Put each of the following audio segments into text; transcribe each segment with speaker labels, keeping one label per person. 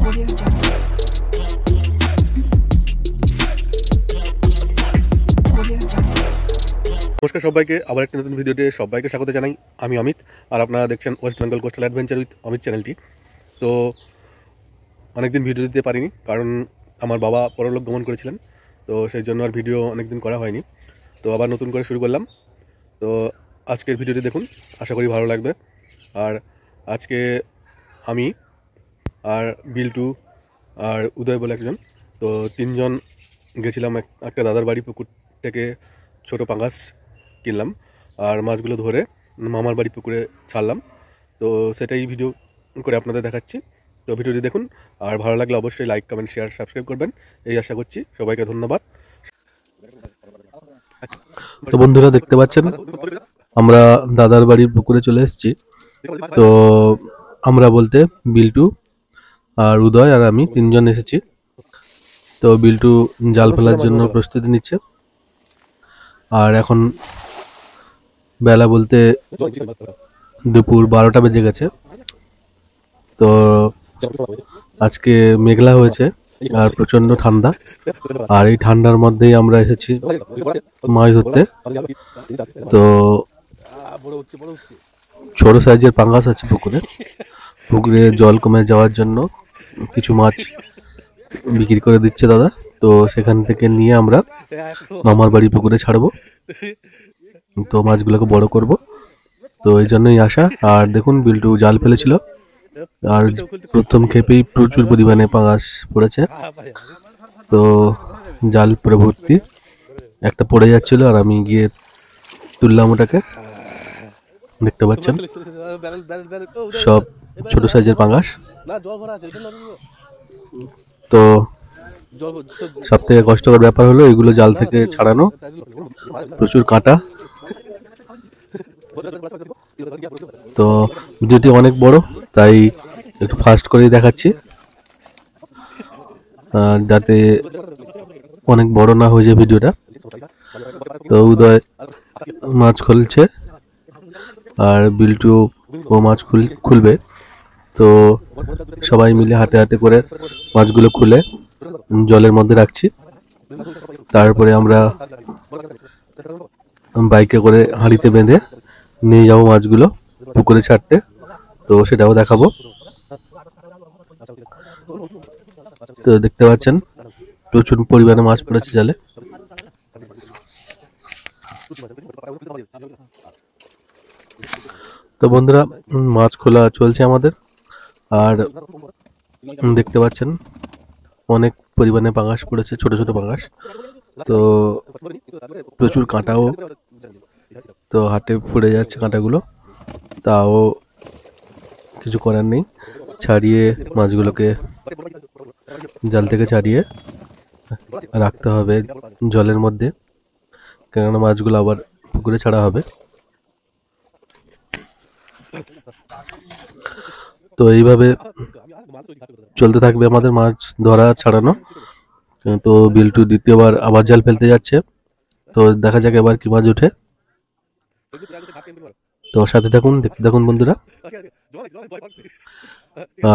Speaker 1: নমস্কার সবাইকে, আবার একটা নতুন ভিডিওতে সবাইকে স্বাগত জানাই। আমি অমিত, আর আপনারা দেখছেন West Bengal coastal adventure with Amit চ্যানেলটি। তো অনেকদিন ভিডিও দিতে পারিনি, কারণ আমার বাবা পরলোক গমন করেছিলেন, তো সেই জন্য আর ভিডিও অনেকদিন করা হয়নি। তো আবার নতুন করে শুরু করলাম। তো আজকের ভিডিওটি দেখুন, আশা করি ভালো লাগবে। আর আজকে আমি আর বিল্টু আর উদয় বলে একজন, তো তিনজন গেছিলাম একটা দাদার বাড়ি পুকুর থেকে ছোটো পাঙ্গাস কিনলাম, আর মাছগুলো ধরে মামার বাড়ি পুকুরে ছাড়লাম। তো সেটাই ভিডিও করে আপনাদের দেখাচ্ছি। তো ভিডিওটি দেখুন, আর ভালো লাগলে অবশ্যই লাইক, কমেন্ট, শেয়ার, সাবস্ক্রাইব করবেন, এই আশা করছি। সবাইকে ধন্যবাদ। তো বন্ধুরা, দেখতে পাচ্ছেন আমরা দাদার বাড়ির পুকুরে চলে এসেছি। তো আমরা বলতে বিল্টু আর উদয় আর আমি তিনজন এসেছি। তো বিল্টু জাল ফেলার জন্য প্রস্তুতি নিচ্ছে, আর এখন বেলা বলতে দুপুর 12টা বেজে গেছে। তো আজকে মেঘলা হয়েছে আর প্রচন্ড ঠান্ডা, আর এই ঠান্ডার মধ্যেই আমরা এসেছি মাছ ধরতে। তো ছোট সাইজের পাঙ্গাস আছে পুকুরে জল কমে যাওয়ার জন্য কিছু মাছ বিক্রি করে দিচ্ছে দাদা। তো সেখান থেকে নিয়ে আমরা মামার বাড়ি পুকুরে ছাড়বো, তো মাছগুলোকে বড় করব। তো এই জন্যই আসা। আর দেখুন, বিল্টু জাল ফেলেছিল, আর প্রথম ক্ষেপেই প্রচুর পরিমাণে পাঙ্গাস পড়েছে। তো জাল পুরো ভর্তি, একটা পড়ে যাচ্ছিল, আর আমি গিয়ে তুললাম ওটাকে। দেখতে পাচ্ছেন সব ছোট সাইজের পাঙ্গাস। তো সব থেকে কষ্টকর ব্যাপার হলো এগুলো জাল থেকে ছাড়ানো, প্রচুর কাঁটা। তো ভিডিওটি অনেক বড়, তাই একটু ফাস্ট করেই দেখাচ্ছি, যাতে অনেক বড় না হয়ে যায় ভিডিওটা। তো উদয় মাছ খুলছে, আর বিল্টু ও মাছ খুলবে। তো সবাই মিলে হাতে হাতে করে মাছগুলো খুলে জলের মধ্যে রাখছি। তারপরে আমরা বাইকে করে হাঁড়িতে বেঁধে নিয়ে যাবো মাছগুলো পুকুরে ছাড়তে, তো সেটাও দেখাবো। তো দেখতে পাচ্ছেন প্রচুর পরিমাণে মাছ পড়েছে জালে। তো বন্ধুরা, মাছ খোলা চলছে আমাদের, আর দেখতে পাচ্ছেন অনেক পরিমাণে পাঙ্গাস পড়েছে, ছোট ছোট পাঙ্গাস। তো প্রচুর কাঁটাও, তো হাতে পড়ে যাচ্ছে কাঁটাগুলো, তাও কিছু করার নেই। ছাড়িয়ে মাছগুলোকে জাল থেকে ছাড়িয়ে রাখতে হবে জলের মধ্যে, কেননা মাছগুলো আবার পুকুরে ছাড়া হবে। তো এইভাবে চলতে থাকবে আমাদের মাছ ধরা ছাড়ানো। তো বিল্টু দ্বিতীয়বার আবার জাল ফেলতে যাচ্ছে, তো দেখা যাক এবার কি মাছ ওঠে। তো সাথে থাকুন, দেখতে থাকুন বন্ধুরা।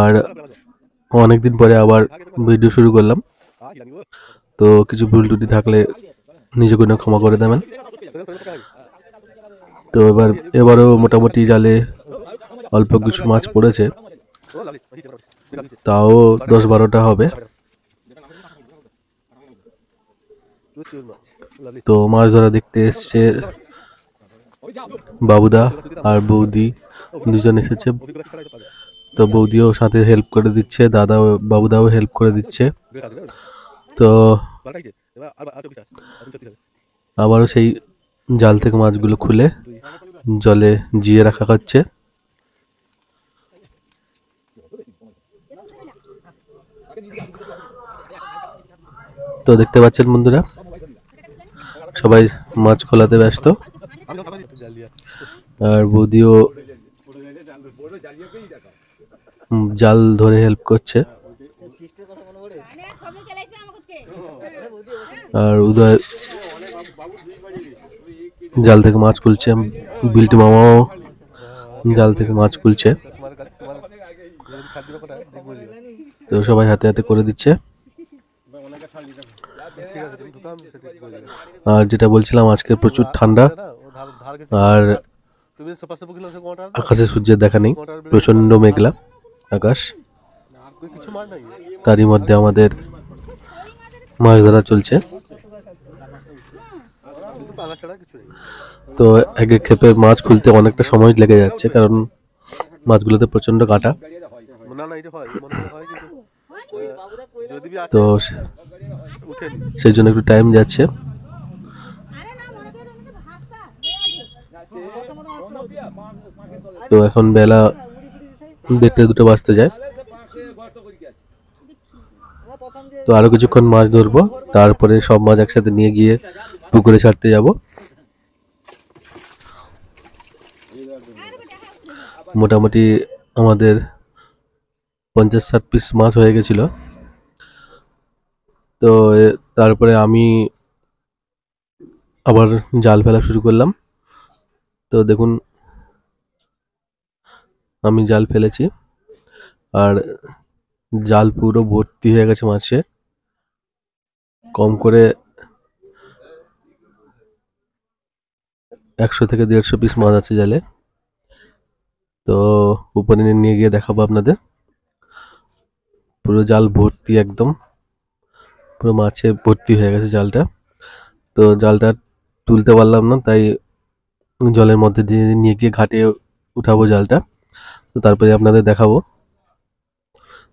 Speaker 1: আর অনেকদিন পরে আবার ভিডিও শুরু করলাম, তো কিছু ভুল ত্রুটি থাকলে নিজে কোনো ক্ষমা করে দেবেন। তো এবারও মোটামুটি জালে অল্প কিছু মাছ পড়েছে, তাও 10-12টা হবে। তো মাছ ধরা দেখতে এসছে বাবুদা আর বৌদি, দুজন এসেছে। তো বৌদিও সাথে হেল্প করে দিচ্ছে, বাবুদাও হেল্প করে দিচ্ছে। তো আবারও সেই জাল থেকে মাছগুলো খুলে জলে জিয়ে রাখা হচ্ছে। তো দেখতে পাচ্ছেন বন্ধুরা, সবাই মাছ খোলাতে ব্যস্ত, আর বৌদিও জাল ধরে হেল্প করছে, আর উদয় জাল থেকে মাছ খুলছে। বিল্টু মামাও জাল থেকে মাছ খুলছে।
Speaker 2: তো সবাই হাতে হাতে করে দিচ্ছে। আর যেটা বলছিলাম, আজকে প্রচুর ঠান্ডা আর আকাশে সূর্যের দেখা নেই, প্রচন্ড মেঘলা আকাশ। তারই মধ্যে আমাদের মাছ ধরা চলছে। তো এক এক ক্ষেপে মাছ খুলতে অনেকটা সময় লেগে যাচ্ছে, কারণ মাছগুলোতে প্রচন্ড কাঁটা। তো সেই জন্য একটু টাইম যাচ্ছে। তো এখন বেলা 1:30-2টো বাজতে যায়। তো আরো কিছুক্ষণ মাছ ধরবো, তারপরে সব মাছ একসাথে নিয়ে গিয়ে পুকুরে ছাড়তে যাব। মোটামুটি আমাদের 50-60 পিস মাছ হয়ে গেছিল। তো তারপরে আমি আবার জাল ফেলা শুরু করলাম। তো দেখুন, আমি জাল ফেলেছি আর জাল পুরো ভর্তি হয়ে গেছে মাছে। কম করে 100 থেকে 150 পিস মাছ আছে জালে। তো উপরে নিয়ে গিয়ে দেখাবো আপনাদের। পুরো জাল ভর্তি, একদম পুরো মাছে ভর্তি হয়ে গেছে জালটা। তো জালটা তুলতে পারলাম না, তাই জলের মধ্যে দিয়ে নিয়ে গিয়ে ঘাটে উঠাবো জালটা। তো তারপরে আপনাদের দেখাবো।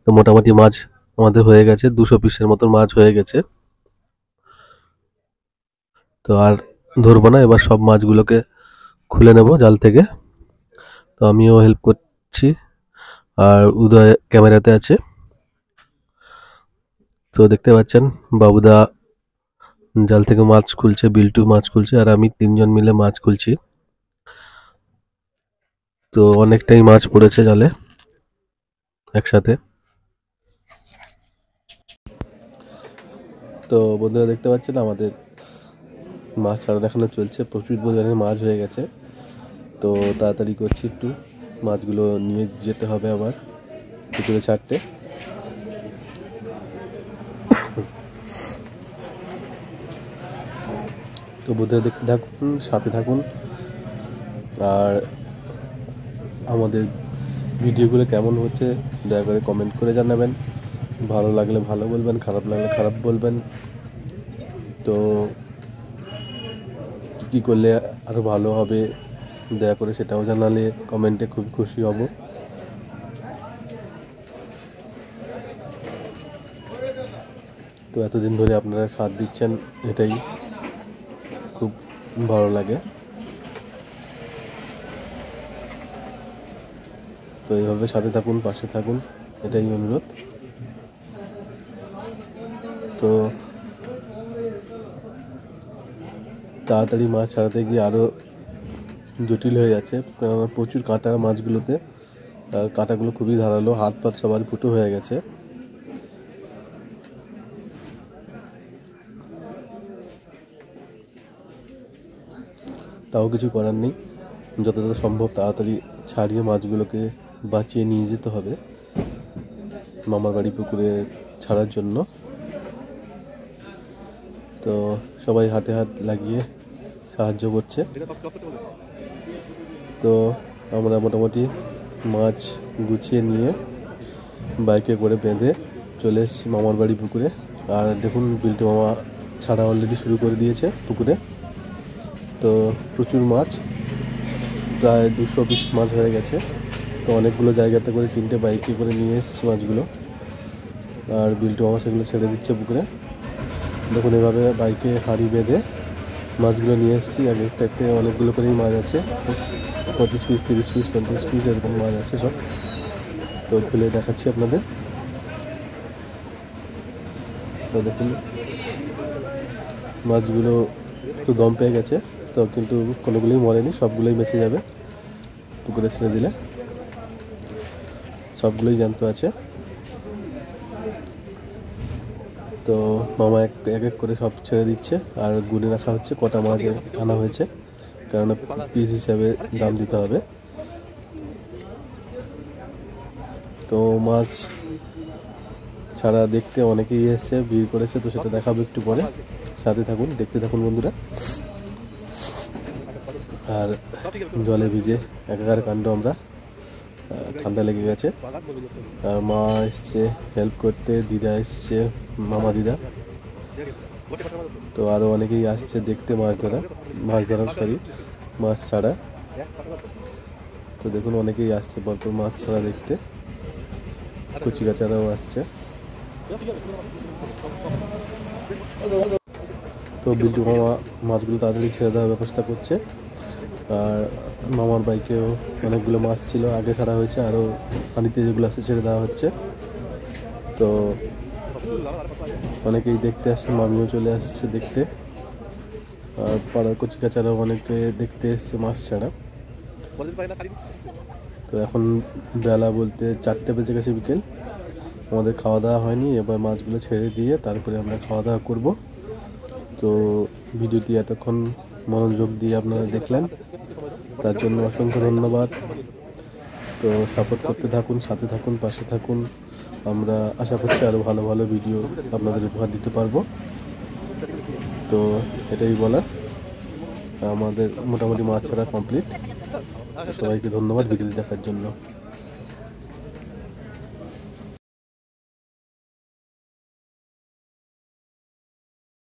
Speaker 2: তো মোটামুটি মাছ আমাদের হয়ে গেছে, 200 পিসের মতো মাছ হয়ে গেছে। তো আর ধরবো না, এবার সব মাছগুলোকে খুলে নেব জাল থেকে। তো আমিও হেল্প করছি, আর উদয় ক্যামেরাতে আছে। তো দেখতে পাচ্ছেন বাবুদা জাল থেকে মাছ খুলছে, বিল্টু মাছ খুলছে, আর আমি 3জন মিলে মাছ খুলছি। তো অনেকটাই মাছ পড়েছে জালে একসাথে। তো বন্ধুরা দেখতে পাচ্ছেন আমাদের মাছ ছাড়ানো এখনো চলছে, প্রচুর পরিমাণে মাছ হয়ে গেছে। তো তাড়াতাড়ি করছি, একটু মাছগুলো নিয়ে যেতে হবে আবার পুকুরে ছাড়তে। তো বন্ধুরা দেখতে থাকুন, সাথে থাকুন, আর আমাদের ভিডিওগুলো কেমন হচ্ছে দয়া করে কমেন্ট করে জানাবেন। ভালো লাগলে ভালো বলবেন, খারাপ লাগলে খারাপ বলবেন। তো কী করলে আরও ভালো হবে দয়া করে সেটাও জানালে কমেন্টে খুব খুশি হব। তো এতদিন ধরে আপনারা সাথ দিচ্ছেন, এটাই খুব ভালো লাগে। তো এইভাবে সাথে থাকুন, পাশে থাকুন, এটাই অনুরোধ। তো তাড়াতাড়ি মাছ ছাড়াতে গিয়ে আরও জটিল হয়ে যাচ্ছে, কারণ প্রচুর কাঁটা মাছগুলোতে, আর কাঁটাগুলো খুবই ধারালো, হাত পা সবার ফুটো হয়ে গেছে। তাও কিছু করার নেই, যতটা সম্ভব তাড়াতাড়ি ছাড়িয়ে মাছগুলোকে বাঁচিয়ে নিয়ে যেতে হবে মামার বাড়ি পুকুরে ছাড়ার জন্য। তো সবাই হাতে হাত লাগিয়ে সাহায্য করছে। তো আমরা মোটামুটি মাছ গুছিয়ে নিয়ে বাইকে করে বেঁধে চলে এসেছি মামার বাড়ি পুকুরে। আর দেখুন, বিল্টু মামা ছাড়া অলরেডি শুরু করে দিয়েছে পুকুরে। তো প্রচুর মাছ, প্রায় 200 পিস মাছ হয়ে গেছে। তো অনেকগুলো জায়গাতে করে 3টে বাইকে করে নিয়ে এসেছি মাছগুলো, আর বিল্টু মামা সেগুলো ছেড়ে দিচ্ছে পুকুরে। দেখুন, এভাবে বাইকে হাঁড়ি বেঁধে মাছগুলো নিয়ে এসেছি। এক একটাতে অনেকগুলো করেই মাছ আছে, 25 পিস, 30 পিস, 50 পিস এরকম মাছ আছে সব। তো খুলে দেখাচ্ছি আপনাদের। তো দেখুন, মাছগুলো একটু দম পেয়ে গেছে, তো কিন্তু কোনোগুলোই মরেনি, সবগুলোই বেঁচে যাবে পুকুরে ছেড়ে দিলে, সবগুলোই জ্যান্ত আছে। তো মামা এক এক করে সব ছেড়ে দিচ্ছে, আর গুনে রাখা হচ্ছে কটা মাছ আনা হয়েছে, কারণ পিস হিসাবে দাম দিতে হবে। তো মাছ ছাড়া দেখতে অনেকেই এসছে, ভিড় করেছে, তো সেটা দেখাবো একটু পরে। সাথে থাকুন, দেখতে থাকুন বন্ধুরা। আর জলে ভিজে একাকার কাণ্ড আমরা, ঠান্ডা লেগে গেছে। আর মা এসছে হেল্প করতে, দিদা এসছে, মামা দিদা, তো আরও অনেকেই আসছে দেখতে মাছ ধরা সরি মাছ ছাড়া। তো দেখুন অনেকেই আসছে পরপর মাছ ছাড়া দেখতে, কচিকাচারাও আসছে। তো বিল্টু মামা মাছগুলো তাড়াতাড়ি ছেড়ে দেওয়ার ব্যবস্থা করছে। আর মামার বাইকেও অনেকগুলো মাছ ছিল, আগে ছাড়া হয়েছে, আরও পানিতে যেগুলো আছে ছেড়ে দেওয়া হচ্ছে। তো অনেকেই দেখতে আসছে, মামিও চলে আসছে দেখতে। আর পাড়ার কচিকাচারাও অনেকে দেখতে এসছে মাছ ছাড়া। তো এখন বেলা বলতে 4টে বেজে গেছে, বিকেল। আমাদের খাওয়া দাওয়া হয়নি, এবার মাছগুলো ছেড়ে দিয়ে তারপরে আমরা খাওয়া দাওয়া করব। তো ভিডিওটি এতক্ষণ মনোযোগ দিয়ে আপনারা দেখলেন, তার জন্য অসংখ্য ধন্যবাদ। তো সাপোর্ট করতে থাকুন, সাথে থাকুন, পাশে থাকুন। আমরা আশা করছি আরও ভালো ভালো ভিডিও আপনাদের উপহার দিতে পারবো। তো এটাই বলার, আমাদের মোটামুটি মাছ ছাড়া কমপ্লিট। সবাইকে ধন্যবাদ ভিডিওটি দেখার জন্য।